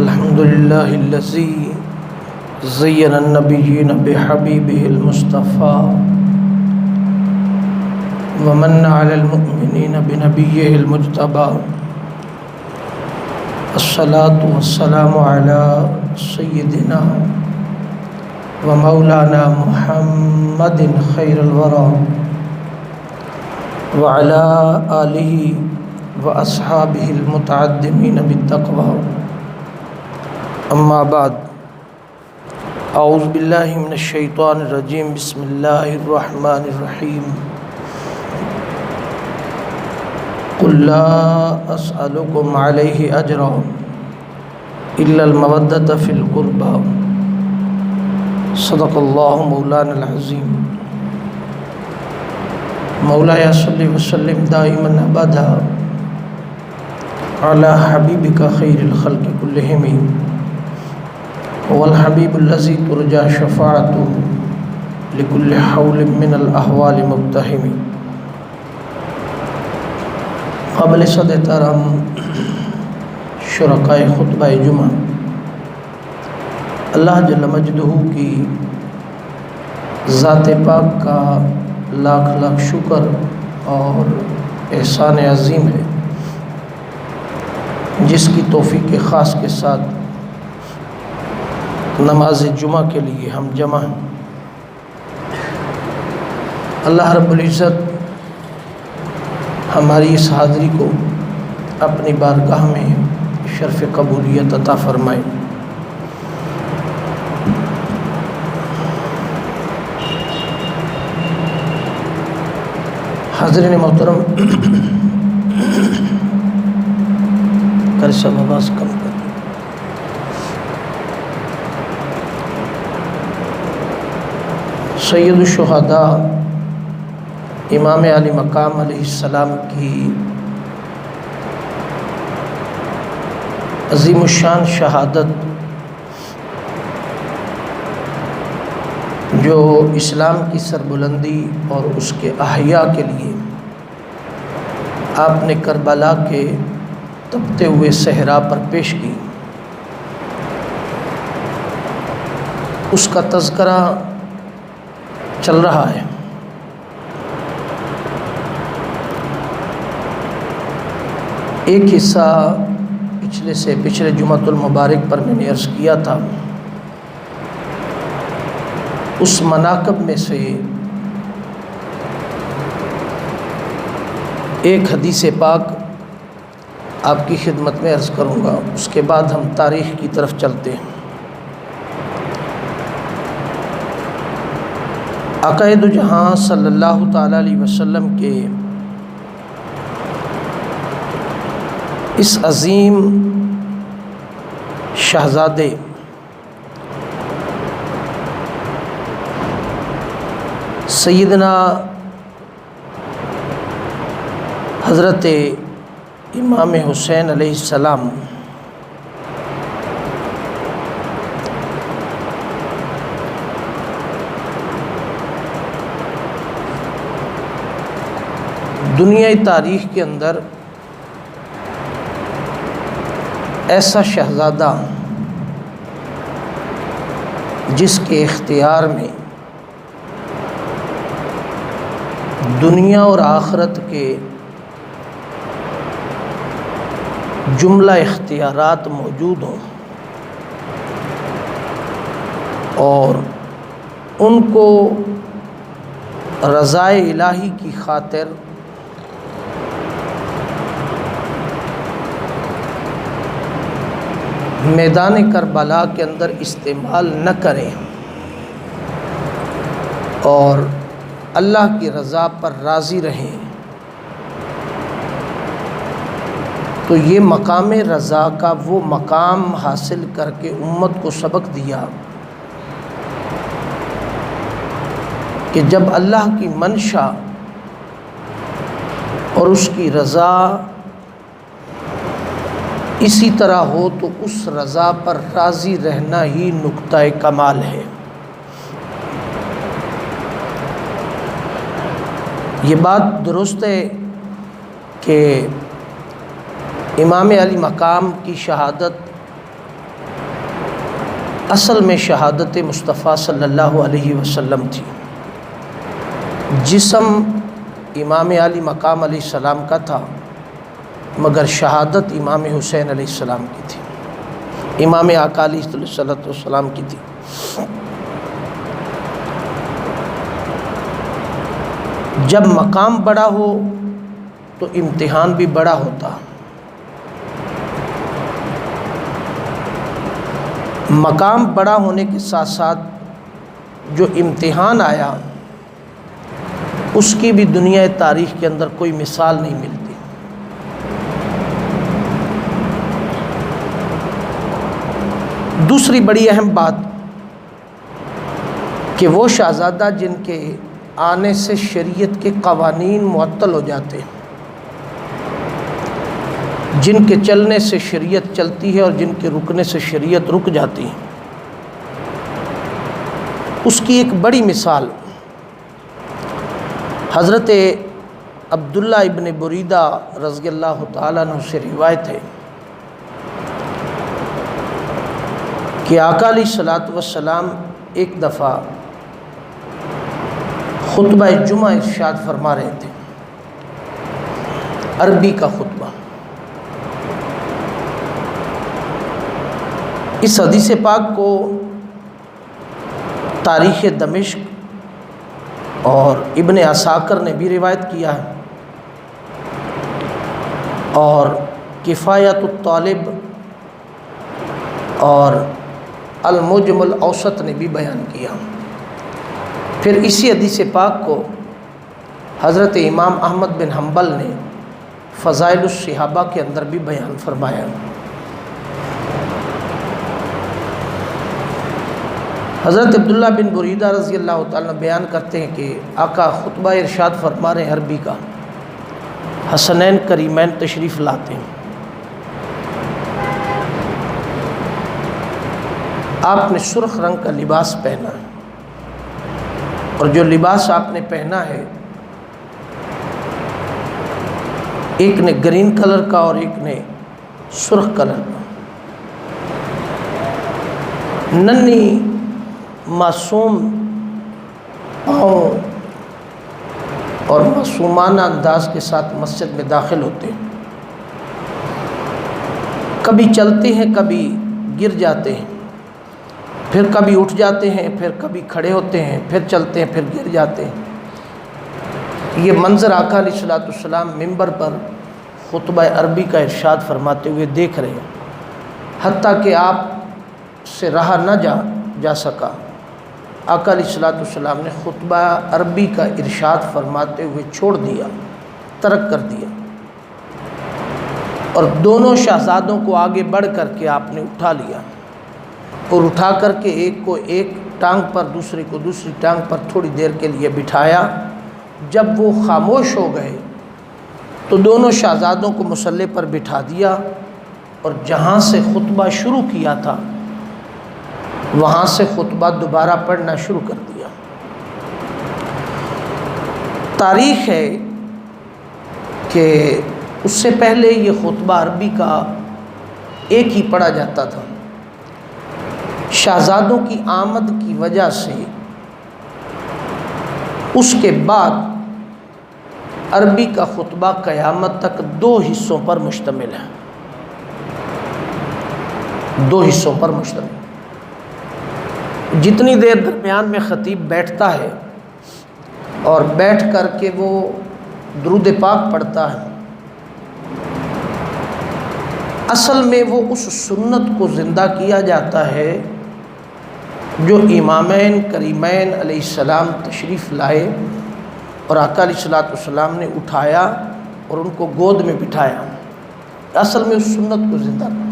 الحمد لله الذي زين النبيين بحبيبه المصطفى ومن على المؤمنين بنبيه المجتبى الصلاة والسلام على سيدنا ومولانا محمد خير الورى وعلى آله وأصحابه المتعدمين بالتقوى أما بعد أعوذ بالله من الشيطان الرجيم بسم الله الرحمن الرحيم قل لا أسألكم عليه أجرا إلا المودة في القربى صدق الله مولانا العظيم مولاي صل وسلم دائما أبدا على حبيبك خير الخلق كلهم هو الحبيب الذي ترجى شفاعته لكل حول من الأحوال مقتحم. قابل صد احترام شرکائے خطبہ جمعہ، اللہ جل مجدہ کی ذات پاک کا لاکھ لاکھ شکر اور احسان عظیم ہے جس کی توفیق خاص کے ساتھ نماز جمعہ کے لیے ہم جمع ہیں. اللہ رب العزت ہماری اس حاضری کو اپنی بارگاہ میں شرف قبولیت عطا فرمائے. حاضرین محترم، کر سب آواز کم کر. سید الشہداء امام علی مقام علیہ السلام کی عظیم الشان شہادت جو اسلام کی سربلندی اور اس کے احیاء کے لیے آپ نے کربلا کے تپتے ہوئے صحرا پر پیش کی، اس کا تذکرہ چل رہا ہے. ایک حصہ پچھلے جمعۃ المبارک پر میں نے عرض کیا تھا. اس مناقب میں سے ایک حدیث پاک آپ کی خدمت میں عرض کروں گا، اس کے بعد ہم تاریخ کی طرف چلتے ہیں. آقا دو جہاں صلی اللہ تعالیٰ علیہ وسلم کے اس عظیم شہزادے سیدنا حضرت امام حسین علیہ السلام دنیا تاریخ کے اندر ایسا شہزادہ جس کے اختیار میں دنیا اور آخرت کے جملہ اختیارات موجود ہوں اور ان کو رضائے الہی کی خاطر میدان کربلا کے اندر استعمال نہ کریں اور اللہ کی رضا پر راضی رہیں، تو یہ مقام رضا کا وہ مقام حاصل کر کے امت کو سبق دیا کہ جب اللہ کی منشا اور اس کی رضا اسی طرح ہو تو اس رضا پر راضی رہنا ہی نقطہ کمال ہے. یہ بات درست ہے کہ امام علی مقام کی شہادت اصل میں شہادت مصطفیٰ صلی اللہ علیہ وسلم تھی۔ جسم امام علی مقام علیہ السلام کا تھا، مگر شہادت امام حسین علیہ السلام کی تھی، امام آقا علیہ السلام کی تھی۔ جب مقام بڑا ہو تو امتحان بھی بڑا ہوتا۔ مقام بڑا ہونے کے ساتھ ساتھ جو امتحان آیا اس کی بھی دنیا تاریخ کے اندر کوئی مثال نہیں ملتی۔ دوسری بڑی اہم بات کہ وہ شہزادہ جن کے آنے سے شریعت کے قوانین معطل ہو جاتے ہیں، جن کے چلنے سے شریعت چلتی ہے اور جن کے رکنے سے شریعت رک جاتی ہے، اس کی ایک بڑی مثال حضرت عبداللہ ابن بریدہ رضی اللہ تعالیٰ عنہ سے روایت ہے کہ آقا علیہ الصلوۃ والسلام ایک دفعہ خطبہ جمعہ ارشاد فرما رہے تھے، عربی کا خطبہ۔ اس حدیث پاک کو تاریخ دمشق اور ابن عساکر نے بھی روایت کیا ہے، اور کفایت الطالب اور المعجم الاوسط نے بھی بیان کیا۔ پھر اسی حدیث پاک کو حضرت امام احمد بن حنبل نے فضائل الصحابہ کے اندر بھی بیان فرمایا۔ حضرت عبداللہ بن بریدہ رضی اللہ تعالیٰ بیان کرتے ہیں کہ آقا خطبہ ارشاد فرما رہے ہیں عربی کا، حسنین کریمین تشریف لاتے ہیں۔ آپ نے سرخ رنگ کا لباس پہنا ہے، اور جو لباس آپ نے پہنا ہے ایک نے گرین کلر کا اور ایک نے سرخ کلر کا، ننھی معصوم پاؤں اور معصومانہ انداز کے ساتھ مسجد میں داخل ہوتے ہیں۔ کبھی چلتے ہیں، کبھی گر جاتے ہیں، پھر کبھی اٹھ جاتے ہیں، پھر کبھی کھڑے ہوتے ہیں، پھر چلتے ہیں، پھر گر جاتے ہیں۔ یہ منظر آقا علیہ الصلوۃ والسلام ممبر پر خطبہ عربی کا ارشاد فرماتے ہوئے دیکھ رہے ہیں، حتیٰ کہ آپ سے رہا نہ جا سکا۔ آقا علیہ الصلوۃ والسلام نے خطبہ عربی کا ارشاد فرماتے ہوئے چھوڑ دیا، ترک کر دیا، اور دونوں شہزادوں کو آگے بڑھ کر کے آپ نے اٹھا لیا، اور اٹھا کر کے ایک کو ایک ٹانگ پر، دوسرے کو دوسری ٹانگ پر تھوڑی دیر کے لیے بٹھایا۔ جب وہ خاموش ہو گئے تو دونوں شہزادوں کو مصلی پر بٹھا دیا، اور جہاں سے خطبہ شروع کیا تھا وہاں سے خطبہ دوبارہ پڑھنا شروع کر دیا۔ تاریخ ہے کہ اس سے پہلے یہ خطبہ عربی کا ایک ہی پڑھا جاتا تھا۔ شہزادوں کی آمد کی وجہ سے اس کے بعد عربی کا خطبہ قیامت تک 2 حصوں پر مشتمل ہے، 2 حصوں پر مشتمل۔ جتنی دیر درمیان میں خطیب بیٹھتا ہے اور بیٹھ کر کے وہ درود پاک پڑھتا ہے، اصل میں وہ اس سنت کو زندہ کیا جاتا ہے جو امامین کریمین علیہ السلام تشریف لائے اور آقا علیہ الصلوۃ والسلام نے اٹھایا اور ان کو گود میں بٹھایا۔ اصل میں اس سنت کو زندہ کیا۔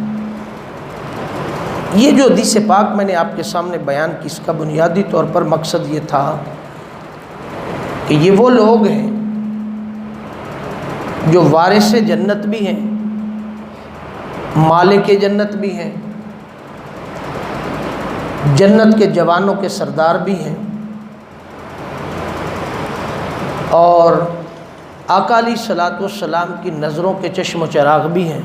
یہ جو حدیث پاک میں نے آپ کے سامنے بیان کی، اس کا بنیادی طور پر مقصد یہ تھا کہ یہ وہ لوگ ہیں جو وارث جنت بھی ہیں، مالک جنت بھی ہیں، جنت کے جوانوں کے سردار بھی ہیں، اور آقا علیہ الصلوۃ والسلام کی نظروں کے چشم و چراغ بھی ہیں۔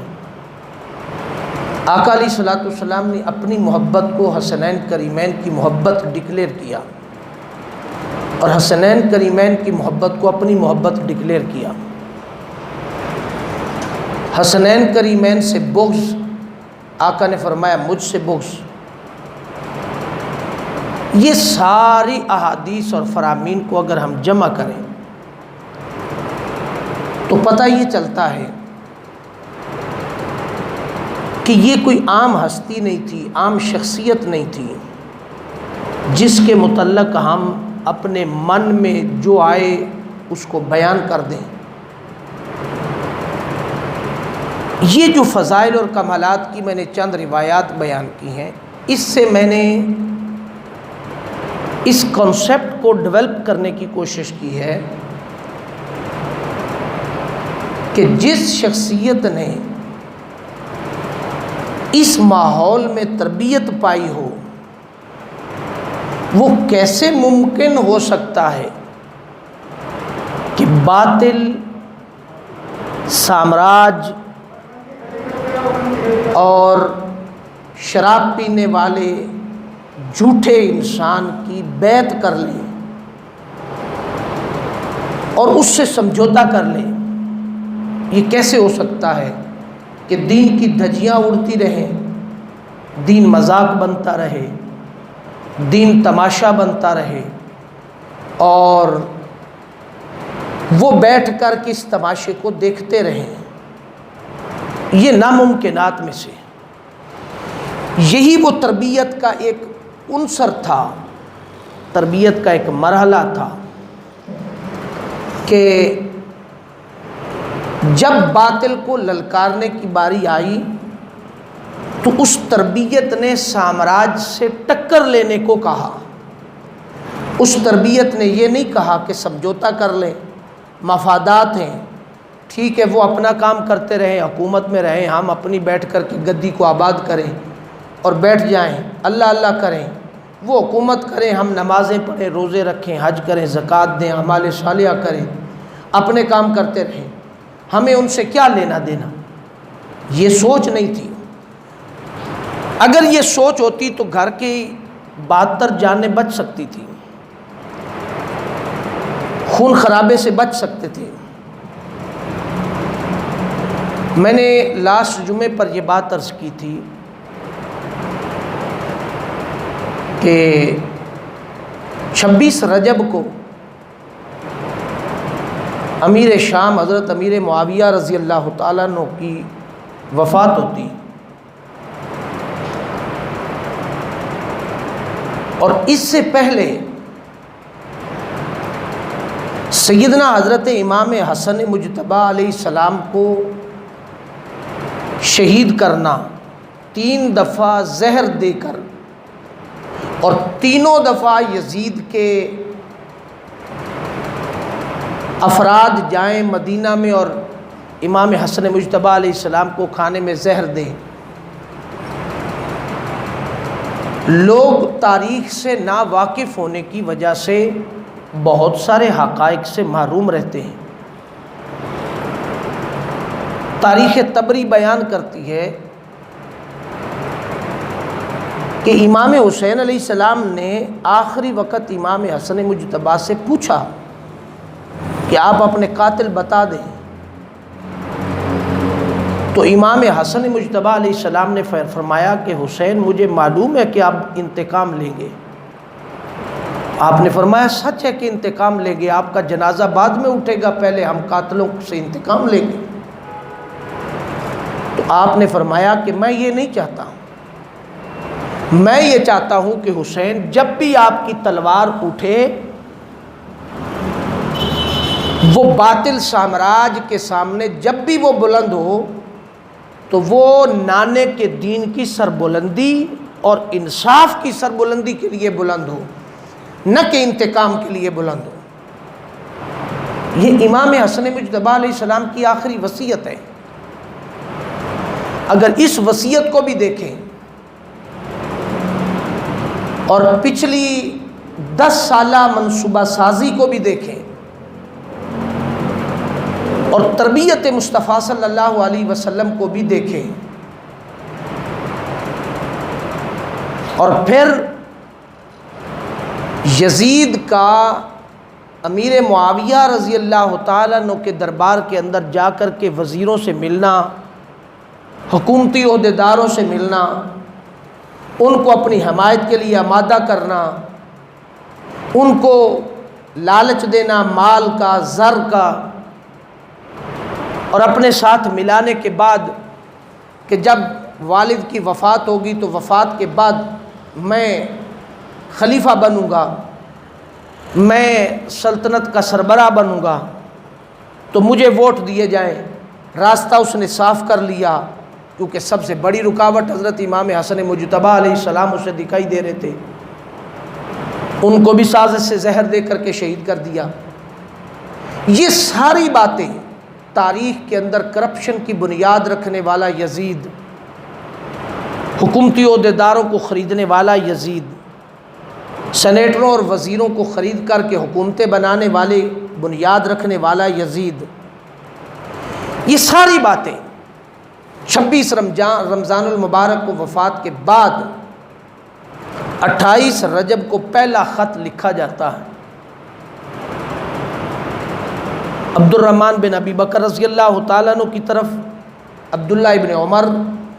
آقا علیہ الصلوۃ والسلام نے اپنی محبت کو حسنین کریمین کی محبت ڈکلیئر کیا، اور حسنین کریمین کی محبت کو اپنی محبت ڈکلیئر کیا۔ حسنین کریمین سے بغض، آقا نے فرمایا مجھ سے بغض۔ یہ ساری احادیث اور فرامین کو اگر ہم جمع کریں تو پتہ یہ چلتا ہے کہ یہ کوئی عام ہستی نہیں تھی، عام شخصیت نہیں تھی جس کے متعلق ہم اپنے من میں جو آئے اس کو بیان کر دیں۔ یہ جو فضائل اور کمالات کی میں نے چند روایات بیان کی ہیں، اس سے میں نے اس کنسیپٹ کو ڈیولپ کرنے کی کوشش کی ہے کہ جس شخصیت نے اس ماحول میں تربیت پائی ہو، وہ کیسے ممکن ہو سکتا ہے کہ باطل سامراج اور شراب پینے والے جھوٹے انسان کی بیعت کر لیں اور اس سے سمجھوتا کر لیں۔ یہ کیسے ہو سکتا ہے کہ دین کی دھجیاں اڑتی رہیں، دین مذاق بنتا رہے، دین تماشا بنتا رہے، اور وہ بیٹھ کر کے اس تماشے کو دیکھتے رہیں؟ یہ ناممکنات میں سے۔ یہی وہ تربیت کا ایک عنصر تھا، تربیت کا ایک مرحلہ تھا کہ جب باطل کو للکارنے کی باری آئی تو اس تربیت نے سامراج سے ٹکر لینے کو کہا۔ اس تربیت نے یہ نہیں کہا کہ سمجھوتا کر لیں، مفادات ہیں، ٹھیک ہے وہ اپنا کام کرتے رہیں، حکومت میں رہیں، ہم اپنی بیٹھ کر کے گدی کو آباد کریں اور بیٹھ جائیں، اللہ اللہ کریں، وہ حکومت کریں، ہم نمازیں پڑھیں، روزے رکھیں، حج کریں، زکوٰۃ دیں، اعمال صالحہ کریں، اپنے کام کرتے رہیں، ہمیں ان سے کیا لینا دینا۔ یہ سوچ نہیں تھی۔ اگر یہ سوچ ہوتی تو گھر کی 72 جانیں بچ سکتی تھی، خون خرابے سے بچ سکتے تھے۔ میں نے لاسٹ جمعے پر یہ بات عرض کی تھی کہ 26 رجب کو امیر شام حضرت امیر معاویہ رضی اللہ تعالیٰ عنہ کی وفات ہوتی، اور اس سے پہلے سیدنا حضرت امام حسن مجتبیٰ علیہ السلام کو شہید کرنا، 3 دفعہ زہر دے کر، اور تینوں دفعہ یزید کے افراد جائیں مدینہ میں اور امام حسن مجتبیٰ علیہ السلام کو کھانے میں زہر دیں۔ لوگ تاریخ سے نا واقف ہونے کی وجہ سے بہت سارے حقائق سے محروم رہتے ہیں۔ تاریخ طبری بیان کرتی ہے کہ امام حسین علیہ السلام نے آخری وقت امام حسن مجتبیٰ سے پوچھا کہ آپ اپنے قاتل بتا دیں، تو امام حسن مجتبیٰ علیہ السلام نے فرمایا کہ حسین مجھے معلوم ہے کہ آپ انتقام لیں گے۔ آپ نے فرمایا سچ ہے کہ انتقام لیں گے، آپ کا جنازہ بعد میں اٹھے گا، پہلے ہم قاتلوں سے انتقام لیں گے۔ تو آپ نے فرمایا کہ میں یہ نہیں چاہتا ہوں، میں یہ چاہتا ہوں کہ حسین جب بھی آپ کی تلوار اٹھے وہ باطل سامراج کے سامنے جب بھی وہ بلند ہو تو وہ نانے کے دین کی سربلندی اور انصاف کی سربلندی کے لیے بلند ہو، نہ کہ انتقام کے لیے بلند ہو۔ یہ امام حسن مجتبیٰ علیہ السلام کی آخری وصیت ہے۔ اگر اس وصیت کو بھی دیکھیں اور پچھلی 10 سالہ منصوبہ سازی کو بھی دیکھیں اور تربیت مصطفیٰ صلی اللہ علیہ وسلم کو بھی دیکھیں اور پھر یزید کا امیر معاویہ رضی اللہ تعالیٰ عنہ کے دربار کے اندر جا کر کے وزیروں سے ملنا، حکومتی عہدیداروں سے ملنا، ان کو اپنی حمایت کے لیے آمادہ کرنا، ان کو لالچ دینا مال کا، زر کا، اور اپنے ساتھ ملانے کے بعد کہ جب والد کی وفات ہوگی تو وفات کے بعد میں خلیفہ بنوں گا، میں سلطنت کا سربراہ بنوں گا، تو مجھے ووٹ دیے جائیں۔ راستہ اس نے صاف کر لیا، کیونکہ سب سے بڑی رکاوٹ حضرت امام حسن مجتبیٰ علیہ السلام اسے دکھائی دے رہے تھے، ان کو بھی سازش سے زہر دے کر کے شہید کر دیا۔ یہ ساری باتیں تاریخ کے اندر کرپشن کی بنیاد رکھنے والا یزید، حکومتی عہدیداروں کو خریدنے والا یزید، سینیٹروں اور وزیروں کو خرید کر کے حکومتیں بنانے والے، بنیاد رکھنے والا یزید، یہ ساری باتیں 26 رمضان المبارک کو وفات کے بعد 28 رجب کو پہلا خط لکھا جاتا ہے۔ عبد الرحمن بن ابی بکر رضی اللہ تعالیٰ عنہ کی طرف، عبداللہ ابن عمر،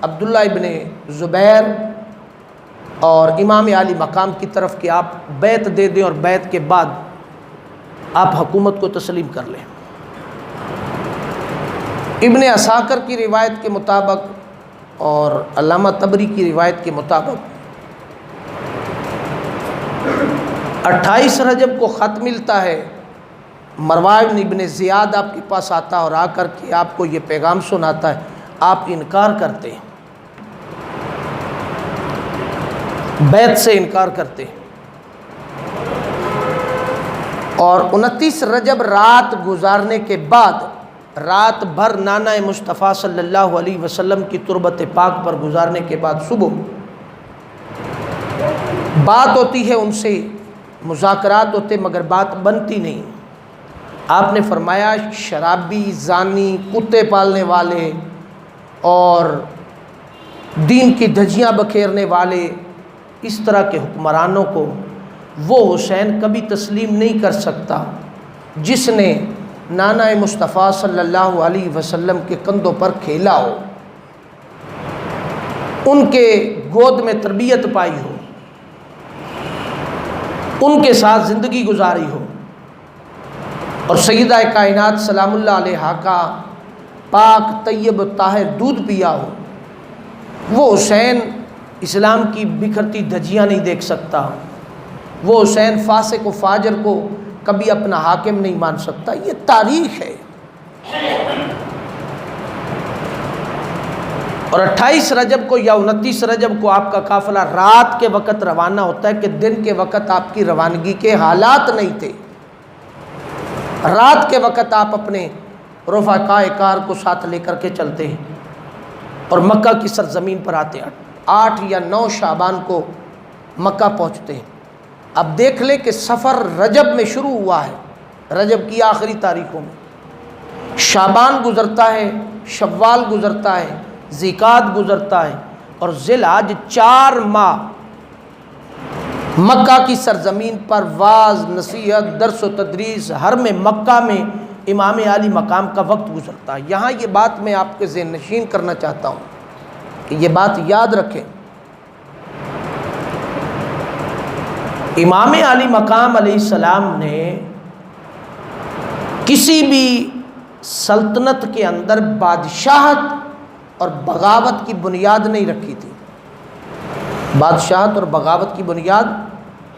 عبداللہ ابن زبیر اور امام علی مقام کی طرف کہ آپ بیعت دے دیں اور بیعت کے بعد آپ حکومت کو تسلیم کر لیں۔ ابن عساکر کی روایت کے مطابق اور علامہ طبری کی روایت کے مطابق 28 رجب کو خط ملتا ہے، مروان ابن زیاد آپ کے پاس آتا اور آ کر کے آپ کو یہ پیغام سناتا ہے، آپ انکار کرتے ہیں، بیعت سے انکار کرتے ہیں، اور 29 رجب رات گزارنے کے بعد، رات بھر نانا مصطفیٰ صلی اللہ علیہ وسلم کی تربت پاک پر گزارنے کے بعد صبح بات ہوتی ہے، ان سے مذاکرات ہوتے مگر بات بنتی نہیں۔ آپ نے فرمایا شرابی، زانی، کتے پالنے والے اور دین کی دھجیاں بکھیرنے والے اس طرح کے حکمرانوں کو وہ حسین کبھی تسلیم نہیں کر سکتا جس نے نانا مصطفیٰ صلی اللہ علیہ وسلم کے کندھوں پر کھیلا ہو، ان کے گود میں تربیت پائی ہو، ان کے ساتھ زندگی گزاری ہو، اور سیدہ کائنات سلام اللہ علیہا کا پاک طیب طاہر دودھ پیا ہو، وہ حسین اسلام کی بکھرتی دھجیاں نہیں دیکھ سکتا، وہ حسین فاسق و فاجر کو کبھی اپنا حاکم نہیں مان سکتا۔ یہ تاریخ ہے۔ اور 28 رجب کو یا 29 رجب کو آپ کا قافلہ رات کے وقت روانہ ہوتا ہے کہ دن کے وقت آپ کی روانگی کے حالات نہیں تھے۔ رات کے وقت آپ اپنے رفقائے کار کو ساتھ لے کر کے چلتے ہیں اور مکہ کی سرزمین پر آتے ہیں۔ 8 یا 9 شعبان کو مکہ پہنچتے ہیں۔ اب دیکھ لیں کہ سفر رجب میں شروع ہوا ہے، رجب کی آخری تاریخوں میں شعبان گزرتا ہے، شوال گزرتا ہے، ذیقعد گزرتا ہے، اور ذی الحج 4 ماہ مکہ کی سرزمین پر واعظ، نصیحت، درس و تدریس، حرم مکہ میں امام علی مقام کا وقت گزرتا ہے۔ یہاں یہ بات میں آپ کے ذہن نشین کرنا چاہتا ہوں کہ یہ بات یاد رکھیں، امام علی مقام علیہ السلام نے کسی بھی سلطنت کے اندر بادشاہت اور بغاوت کی بنیاد نہیں رکھی تھی۔ بادشاہت اور بغاوت کی بنیاد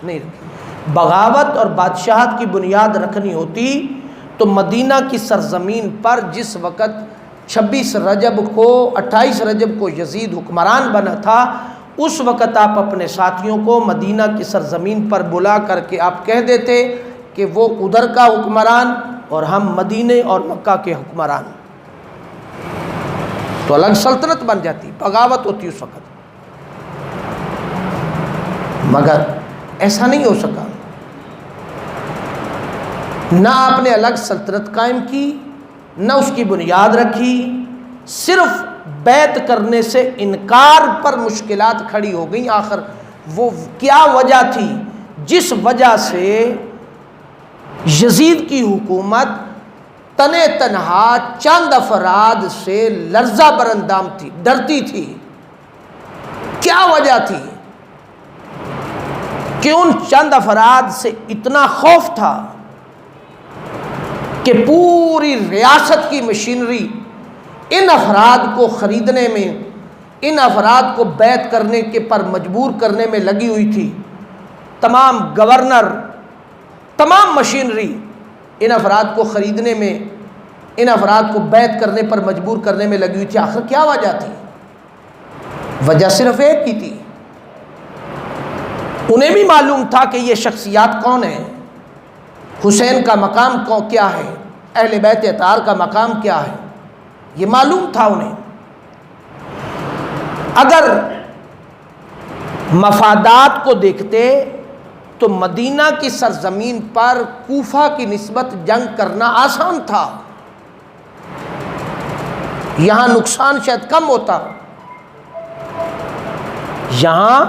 نہیں رکھی۔ بغاوت اور بادشاہت کی بنیاد رکھنی ہوتی تو مدینہ کی سرزمین پر جس وقت 26 رجب کو 28 رجب کو یزید حکمران بنا تھا، اس وقت آپ اپنے ساتھیوں کو مدینہ کی سرزمین پر بلا کر کے آپ کہہ دیتے کہ وہ ادھر کا حکمران اور ہم مدینے اور مکہ کے حکمران، تو الگ سلطنت بن جاتی، بغاوت ہوتی اس وقت۔ مگر ایسا نہیں ہو سکا، نہ آپ نے الگ سلطنت قائم کی، نہ اس کی بنیاد رکھی، صرف بیعت کرنے سے انکار پر مشکلات کھڑی ہو گئیں۔ آخر وہ کیا وجہ تھی جس وجہ سے یزید کی حکومت تنے تنہا چند افراد سے لرزہ براندام تھی، ڈرتی تھی؟ کیا وجہ تھی کہ ان چند افراد سے اتنا خوف تھا کہ پوری ریاست کی مشینری ان افراد کو خریدنے میں، ان افراد کو بیعت کرنے کے پر مجبور کرنے میں لگی ہوئی تھی؟ تمام گورنر، تمام مشینری ان افراد کو خریدنے میں، ان افراد کو بیعت کرنے پر مجبور کرنے میں لگی ہوئی تھی۔ آخر کیا وجہ تھی؟ وجہ صرف ایک ہی تھی، انہیں بھی معلوم تھا کہ یہ شخصیات کون ہیں، حسین کا مقام کیا ہے، اہل بیت اطہار کا مقام کیا ہے، یہ معلوم تھا انہیں۔ اگر مفادات کو دیکھتے تو مدینہ کی سرزمین پر کوفہ کی نسبت جنگ کرنا آسان تھا، یہاں نقصان شاید کم ہوتا، یہاں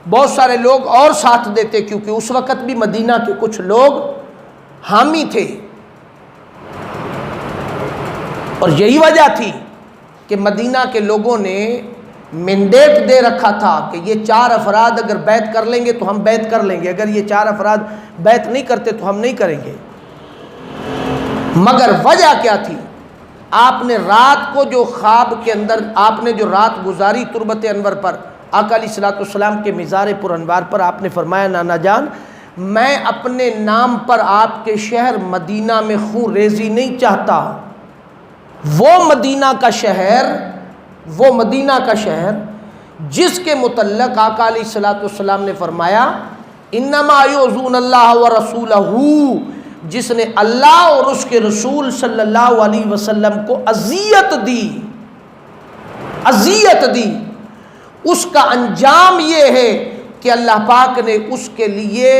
بہت سارے لوگ اور ساتھ دیتے، کیونکہ اس وقت بھی مدینہ کے کچھ لوگ حامی تھے، اور یہی وجہ تھی کہ مدینہ کے لوگوں نے مینڈیٹ دے رکھا تھا کہ یہ 4 افراد اگر بیعت کر لیں گے تو ہم بیعت کر لیں گے، اگر یہ 4 افراد بیعت نہیں کرتے تو ہم نہیں کریں گے۔ مگر وجہ کیا تھی؟ آپ نے رات کو جو خواب کے اندر آپ نے جو رات گزاری تربت انور پر، آقا علیہ الصلوۃ والسلام کے مزار پر انوار پر، آپ نے فرمایا نانا جان میں اپنے نام پر آپ کے شہر مدینہ میں خون ریزی نہیں چاہتا، وہ مدینہ کا شہر جس کے متعلق آقا علیہ الصلوۃ والسلام نے فرمایا انما یؤذون اللہ ورسولہ، جس نے اللہ اور اس کے رسول صلی اللہ علیہ وسلم کو اذیت دی، اس کا انجام یہ ہے کہ اللہ پاک نے اس کے لیے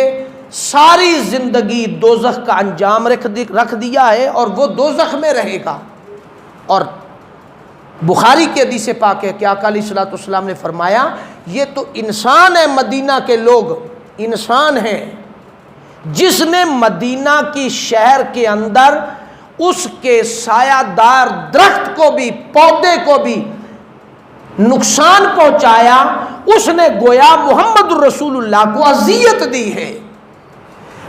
ساری زندگی دوزخ کا انجام رکھ دیا ہے، اور وہ دوزخ میں رہے گا۔ اور بخاری کے حدیث پاک ہے کہ آقا علیہ الصلوۃ والسلام نے فرمایا یہ تو انسان ہے، مدینہ کے لوگ انسان ہیں جس نے مدینہ کی شہر کے اندر اس کے سایہ دار درخت کو بھی، پودے کو بھی نقصان پہنچایا، اس نے گویا محمد الرسول اللہ کو اذیت دی ہے۔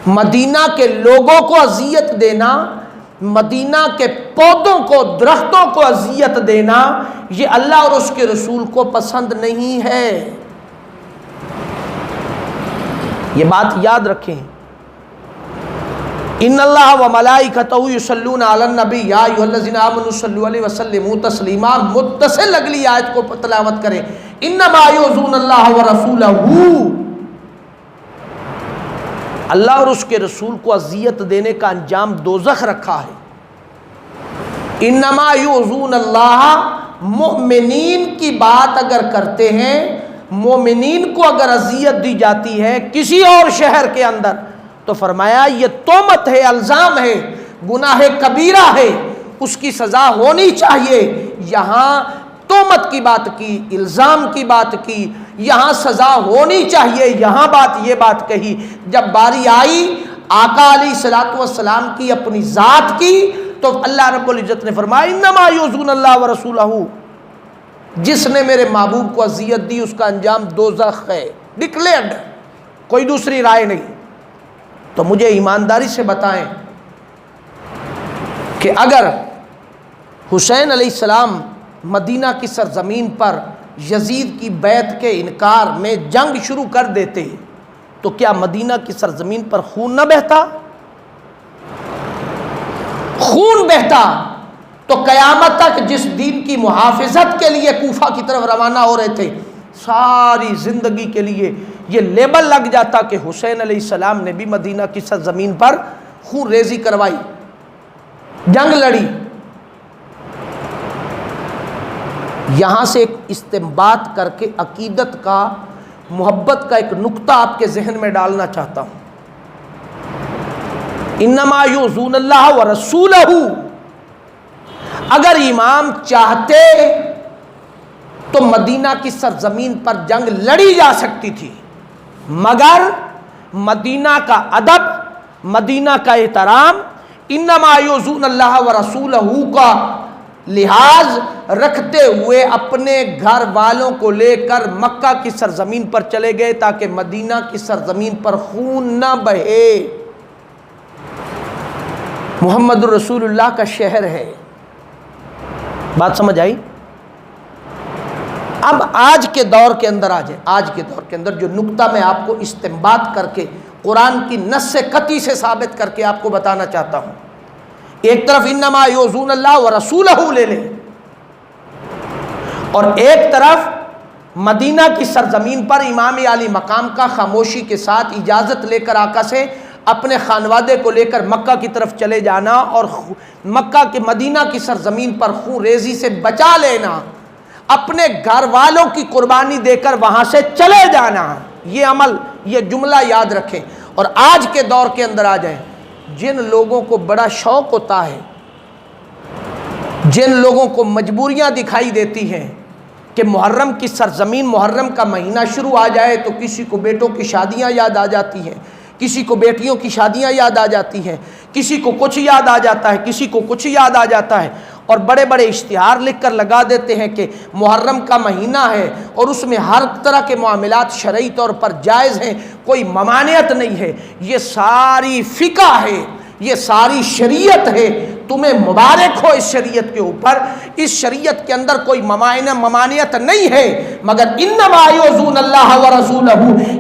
مدینہ کے لوگوں کو اذیت دینا، مدینہ کے پودوں کو، درختوں کو اذیت دینا، یہ اللہ اور اس کے رسول کو پسند نہیں ہے۔ یہ بات یاد رکھیں۔ ان اللہ و ملائکتہ یصلون علی النبی یا ایھا الذین آمنوا صلوا علیہ وسلموا تسلیما، متصل اگلی آیت کو تلاوت کریں، انما یؤذون اللہ ورسولہ، اللہ اور اس کے رسول کو اذیت دینے کا انجام دوزخ رکھا ہے۔ انما یؤذون اللہ، مومنین کی بات اگر کرتے ہیں، مومنین کو اگر اذیت دی جاتی ہے کسی اور شہر کے اندر تو فرمایا یہ تہمت ہے، الزام ہے، گناہ کبیرہ ہے، اس کی سزا ہونی چاہیے۔ یہاں تہمت کی بات کی، الزام کی بات کی، یہاں سزا ہونی چاہیے، یہاں یہ بات کہی۔ جب باری آئی آقا علیہ الصلوۃ والسلام کی، اپنی ذات کی، تو اللہ رب العزت نے فرمایا انما یؤذون اللہ ورسولہ، جس نے میرے محبوب کو اذیت دی اس کا انجام دوزخ ہے، ڈکلیئرڈ، کوئی دوسری رائے نہیں۔ تو مجھے ایمانداری سے بتائیں کہ اگر حسین علیہ السلام مدینہ کی سرزمین پر یزید کی بیعت کے انکار میں جنگ شروع کر دیتے تو کیا مدینہ کی سرزمین پر خون نہ بہتا؟ خون بہتا تو قیامت تک جس دین کی محافظت کے لیے کوفہ کی طرف روانہ ہو رہے تھے، ساری زندگی کے لیے یہ لیبل لگ جاتا کہ حسین علیہ السلام نے بھی مدینہ کی سرزمین پر خون ریزی کروائی، جنگ لڑی۔ یہاں سے ایک استنباط کر کے عقیدت کا، محبت کا ایک نقطہ آپ کے ذہن میں ڈالنا چاہتا ہوں۔ انما یؤذون اللہ ورسولہ، اگر امام چاہتے تو مدینہ کی سرزمین پر جنگ لڑی جا سکتی تھی، مگر مدینہ کا ادب، مدینہ کا احترام، انما یؤذون اللہ ورسولہ کا لحاظ رکھتے ہوئے اپنے گھر والوں کو لے کر مکہ کی سرزمین پر چلے گئے تاکہ مدینہ کی سرزمین پر خون نہ بہے۔ محمد رسول اللہ کا شہر ہے۔ بات سمجھ آئی؟ اب آج کے دور کے اندر آ جائے، آج کے دور کے اندر جو نقطہ میں آپ کو استنباط کر کے قرآن کی نص قطعی سے ثابت کر کے آپ کو بتانا چاہتا ہوں، ایک طرف انما یؤذون اللہ ورسولہ لے لیں، اور ایک طرف مدینہ کی سرزمین پر امام عالی مقام کا خاموشی کے ساتھ اجازت لے کر آقا سے اپنے خانوادے کو لے کر مکہ کی طرف چلے جانا اور مکہ کے مدینہ کی سرزمین پر خون ریزی سے بچا لینا، اپنے گھر والوں کی قربانی دے کر وہاں سے چلے جانا، یہ عمل، یہ جملہ یاد رکھیں۔ اور آج کے دور کے اندر آ جائیں، جن لوگوں کو بڑا شوق ہوتا ہے، جن لوگوں کو مجبوریاں دکھائی دیتی ہیں کہ محرم کی سرزمین، محرم کا مہینہ شروع آ جائے تو کسی کو بیٹوں کی شادیاں یاد آ جاتی ہیں، کسی کو بیٹیوں کی شادیاں یاد آ جاتی ہیں، کسی کو کچھ یاد آ جاتا ہے، کسی کو کچھ یاد آ جاتا ہے، اور بڑے بڑے اشتہار لکھ کر لگا دیتے ہیں کہ محرم کا مہینہ ہے اور اس میں ہر طرح کے معاملات شرعی طور پر جائز ہیں، کوئی ممانعت نہیں ہے۔ یہ ساری فقہ ہے، یہ ساری شریعت ہے، تمہیں مبارک ہو اس شریعت کے اوپر، اس شریعت کے اندر کوئی ممانعت نہیں ہے، مگر انما یؤذون اللہ ورسولہ،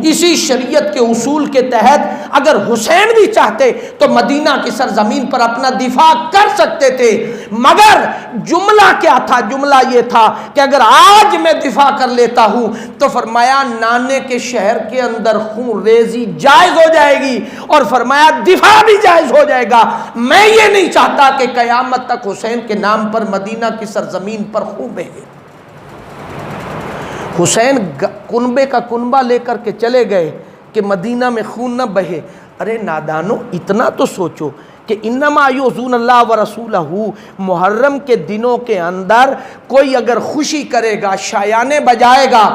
اسی شریعت کے اصول کے تحت اگر حسین بھی چاہتے تو مدینہ کی سرزمین پر اپنا دفاع کر سکتے تھے، مگر جملہ کیا تھا؟ جملہ یہ تھا کہ اگر آج میں دفاع کر لیتا ہوں تو فرمایا نانے کے شہر کے اندر خون ریزی جائز ہو جائے گی، اور فرمایا دفاع بھی جائز ہو جائے گا۔ میں یہ نہیں چاہتا کہ قیامت تک حسین کے نام پر مدینہ کی سرزمین پر خون بہے۔ حسین کنبے کا کنبہ لے کر کے چلے گئے کہ مدینہ میں خون نہ بہے۔ ارے نادانو، اتنا تو سوچو کہ انما یؤذون اللہ ورسولہ، محرم کے دنوں کے اندر کوئی اگر خوشی کرے گا، شایانے بجائے گا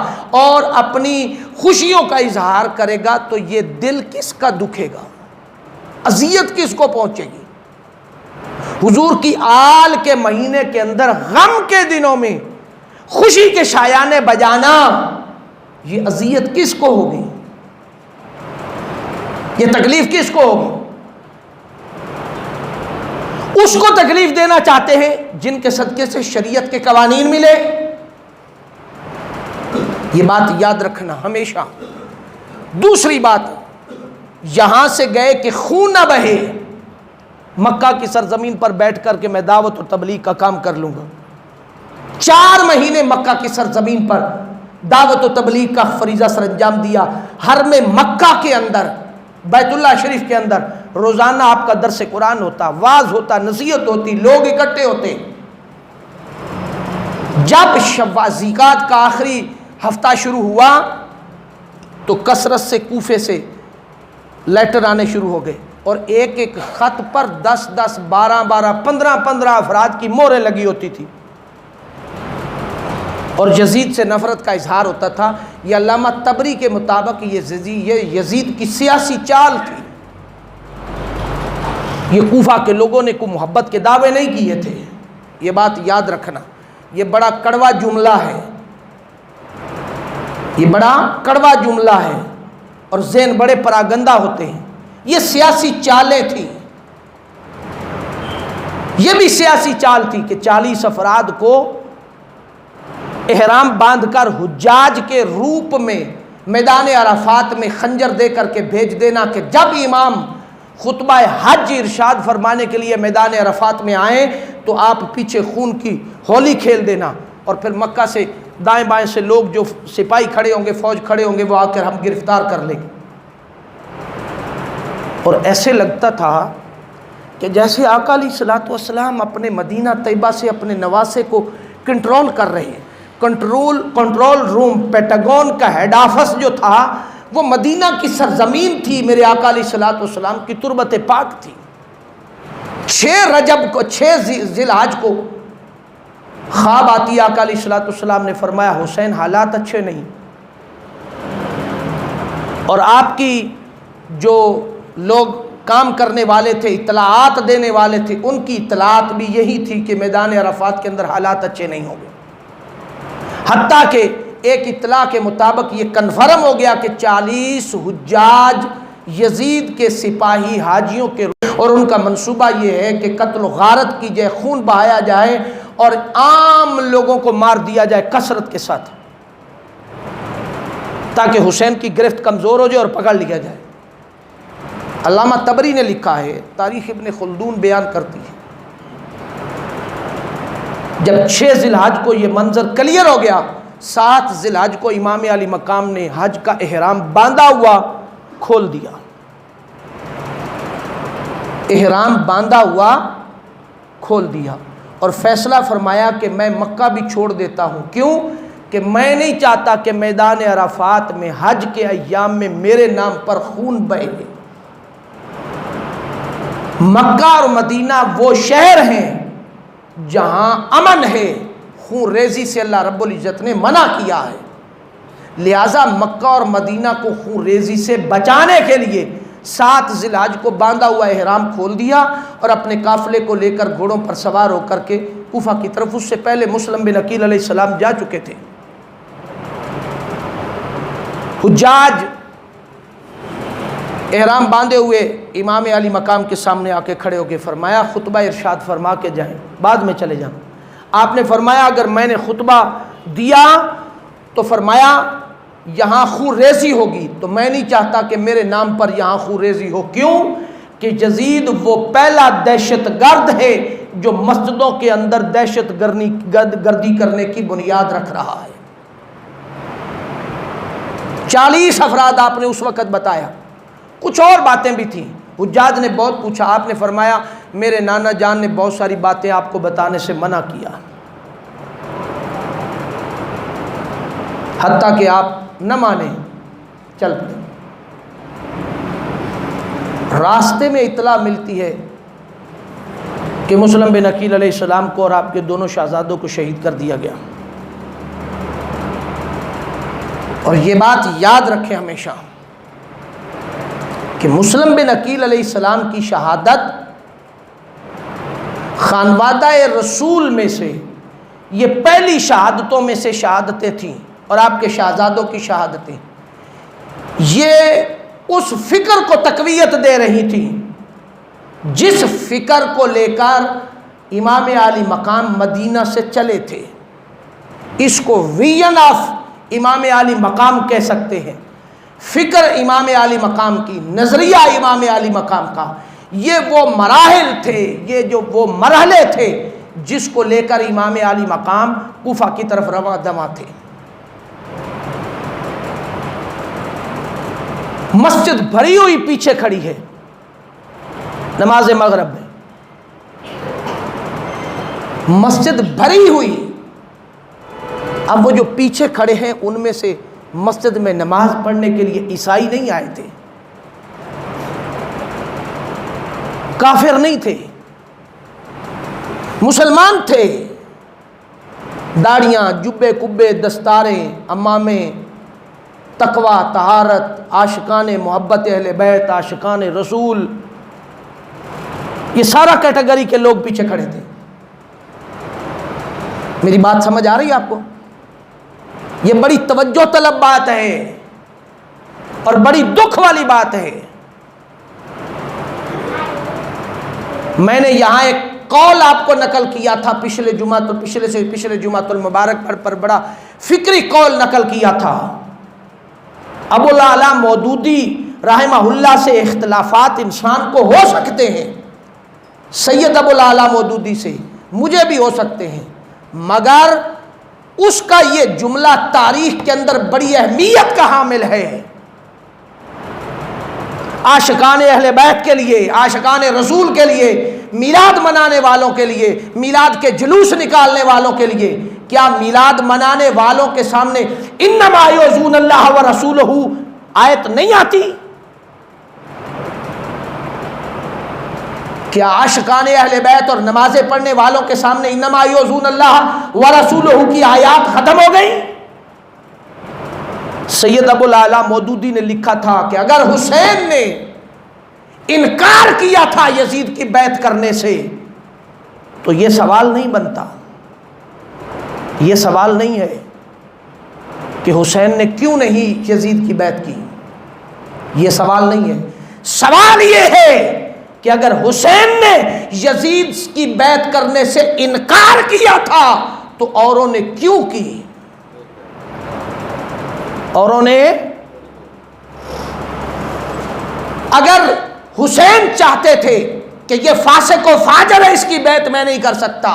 اور اپنی خوشیوں کا اظہار کرے گا تو یہ دل کس کا دکھے گا، اذیت کس کو پہنچے گی؟ حضور کی آل کے مہینے کے اندر غم کے دنوں میں خوشی کے شایانے بجانا، یہ اذیت کس کو ہوگی؟ یہ تکلیف کس کو ہوگی؟ اس کو تکلیف دینا چاہتے ہیں جن کے صدقے سے شریعت کے قوانین ملے۔ یہ بات یاد رکھنا ہمیشہ۔ دوسری بات، یہاں سے گئے کہ خون نہ بہے، مکہ کی سرزمین پر بیٹھ کر کے میں دعوت و تبلیغ کا کام کر لوں گا۔ 4 مہینے مکہ کی سرزمین پر دعوت و تبلیغ کا فریضہ سر انجام دیا۔ حرم مکہ کے اندر، بیت اللہ شریف کے اندر روزانہ آپ کا درس قرآن ہوتا، واعظ ہوتا، نصیحت ہوتی، لوگ اکٹھے ہوتے۔ جب ذیقات کا آخری ہفتہ شروع ہوا تو کثرت سے کوفے سے لیٹر آنے شروع ہو گئے، اور ایک ایک خط پر 10-10 12-12 15-15 افراد کی مہریں لگی ہوتی تھی، اور یزید سے نفرت کا اظہار ہوتا تھا۔ یہ علامہ طبری کے مطابق یہ یزید کی سیاسی چال تھی۔ یہ کوفہ کے لوگوں نے کوئی محبت کے دعوے نہیں کیے تھے، یہ بات یاد رکھنا۔ یہ بڑا کڑوا جملہ ہے، یہ بڑا کڑوا جملہ ہے، اور ذہن بڑے پراگندہ ہوتے ہیں۔ یہ سیاسی چالیں تھیں، یہ بھی سیاسی چال تھی کہ 40 افراد کو احرام باندھ کر حجاج کے روپ میں میدان عرفات میں خنجر دے کر کے بھیج دینا کہ جب امام خطبہ حج ارشاد فرمانے کے لیے میدان عرفات میں آئیں تو آپ پیچھے خون کی ہولی کھیل دینا، اور پھر مکہ سے دائیں بائیں سے لوگ جو سپاہی کھڑے ہوں گے، فوج کھڑے ہوں گے، وہ آ کر ہم گرفتار کر لیں گے۔ اور ایسے لگتا تھا کہ جیسے آقا علیہ الصلوۃ والسلام اپنے مدینہ طیبہ سے اپنے نواسے کو کنٹرول کر رہے ہیں۔ کنٹرول روم، پینٹاگون کا ہیڈ آفس جو تھا وہ مدینہ کی سرزمین تھی، میرے آقا علیہ الصلوۃ والسلام کی تربت پاک تھی۔ 6 رجب کو، 6 ذی الحج کو خواب آتی، آقا علیہ الصلوۃ والسلام نے فرمایا حسین حالات اچھے نہیں، اور آپ کی جو لوگ کام کرنے والے تھے، اطلاعات دینے والے تھے، ان کی اطلاعات بھی یہی تھی کہ میدان عرفات کے اندر حالات اچھے نہیں ہوں گے، حتیٰ کہ ایک اطلاع کے مطابق یہ کنفرم ہو گیا کہ 40 حجاج یزید کے سپاہی حاجیوں کے، اور ان کا منصوبہ یہ ہے کہ قتل و غارت کی جائے، خون بہایا جائے اور عام لوگوں کو مار دیا جائے کثرت کے ساتھ، تاکہ حسین کی گرفت کمزور ہو جائے اور پکڑ لیا جائے۔ علامہ طبری نے لکھا ہے، تاریخ ابن خلدون بیان کرتی ہے، جب 6 ذی الحج کو یہ منظر کلیئر ہو گیا، 7 ذی الحج کو امام علی مقام نے حج کا احرام باندھا ہوا کھول دیا، احرام باندھا ہوا کھول دیا، اور فیصلہ فرمایا کہ میں مکہ بھی چھوڑ دیتا ہوں۔ کیوں؟ کہ میں نہیں چاہتا کہ میدان عرفات میں حج کے ایام میں میرے نام پر خون بہے۔ مکہ اور مدینہ وہ شہر ہیں جہاں امن ہے، خون ریزی سے اللہ رب العزت نے منع کیا ہے، لہٰذا مکہ اور مدینہ کو خون ریزی سے بچانے کے لیے 7 ذی الحج کو باندھا ہوا احرام کھول دیا، اور اپنے قافلے کو لے کر گھوڑوں پر سوار ہو کر کے کوفہ کی طرف، اس سے پہلے مسلم بن عقیل علیہ السلام جا چکے تھے۔ حجاج احرام باندھے ہوئے امام علی مقام کے سامنے آ کے کھڑے ہو کے فرمایا خطبہ ارشاد فرما کے جائیں، بعد میں چلے جائیں۔ آپ نے فرمایا اگر میں نے خطبہ دیا تو فرمایا یہاں خون ریزی ہوگی، تو میں نہیں چاہتا کہ میرے نام پر یہاں خون ریزی ہو۔ کیوں؟ کہ یزید وہ پہلا دہشت گرد ہے جو مسجدوں کے اندر دہشت گردی کرنے کی بنیاد رکھ رہا ہے۔ 40 افراد آپ نے اس وقت بتایا، کچھ اور باتیں بھی تھیں، حجاج نے بہت پوچھا، آپ نے فرمایا میرے نانا جان نے بہت ساری باتیں آپ کو بتانے سے منع کیا، حتیٰ کہ آپ نہ مانیں، چل پڑے۔ راستے میں اطلاع ملتی ہے کہ مسلم بن عقیل علیہ السلام کو اور آپ کے دونوں شہزادوں کو شہید کر دیا گیا، اور یہ بات یاد رکھیں ہمیشہ کہ مسلم بن عقیل علیہ السلام کی شہادت خانوادہ رسول میں سے یہ پہلی شہادتوں میں سے شہادتیں تھیں، اور آپ کے شہزادوں کی شہادتیں یہ اس فکر کو تقویت دے رہی تھی جس فکر کو لے کر امام علی مقام مدینہ سے چلے تھے۔ اس کو ویژن آف امام علی مقام کہہ سکتے ہیں، فکر امام علی مقام کی، نظریہ امام علی مقام کا، یہ وہ مراحل تھے، یہ جو وہ مرحلے تھے جس کو لے کر امام علی مقام کوفہ کی طرف رواں دواں تھے۔ مسجد بھری ہوئی پیچھے کھڑی ہے نماز مغرب میں، مسجد بھری ہوئی، اب وہ جو پیچھے کھڑے ہیں ان میں سے مسجد میں نماز پڑھنے کے لیے عیسائی نہیں آئے تھے، کافر نہیں تھے، مسلمان تھے، داڑیاں، جبے کبے، دستاریں، عمامے، تقوی، طہارت، عاشقان محبت اہل بیت، عاشقان رسول، یہ سارا کیٹیگری کے لوگ پیچھے کھڑے تھے۔ میری بات سمجھ آ رہی ہے آپ کو؟ یہ بڑی توجہ طلب بات ہے اور بڑی دکھ والی بات ہے۔ میں نے یہاں ایک قول آپ کو نقل کیا تھا پچھلے جمعہ المبارک پر بڑا فکری قول نقل کیا تھا۔ ابو الاعلیٰ مودودی رحمہ اللہ سے اختلافات انسان کو ہو سکتے ہیں، سید ابو الاعلیٰ مودودی سے مجھے بھی ہو سکتے ہیں، مگر اس کا یہ جملہ تاریخ کے اندر بڑی اہمیت کا حامل ہے۔ عاشقان اہل بیت کے لیے، عاشقان رسول کے لیے، میلاد منانے والوں کے لیے، میلاد کے جلوس نکالنے والوں کے لیے، کیا میلاد منانے والوں کے سامنے انما یؤذون اللہ ورسولہ آیت نہیں آتی؟ کیا عاشقان اہل بیت اور نمازیں پڑھنے والوں کے سامنے انما یؤذون اللہ ورسولہ کی آیات ختم ہو گئی؟ سید ابو اعلیٰ مودودی نے لکھا تھا کہ اگر حسین نے انکار کیا تھا یزید کی بیعت کرنے سے تو یہ سوال نہیں بنتا، یہ سوال نہیں ہے کہ حسین نے کیوں نہیں یزید کی بیعت کی، یہ سوال نہیں ہے، سوال یہ ہے کہ اگر حسین نے یزید کی بیعت کرنے سے انکار کیا تھا تو اوروں نے کیوں کی؟ اوروں نے اگر حسین چاہتے تھے کہ یہ فاسق و فاجر ہے، اس کی بیعت میں نہیں کر سکتا،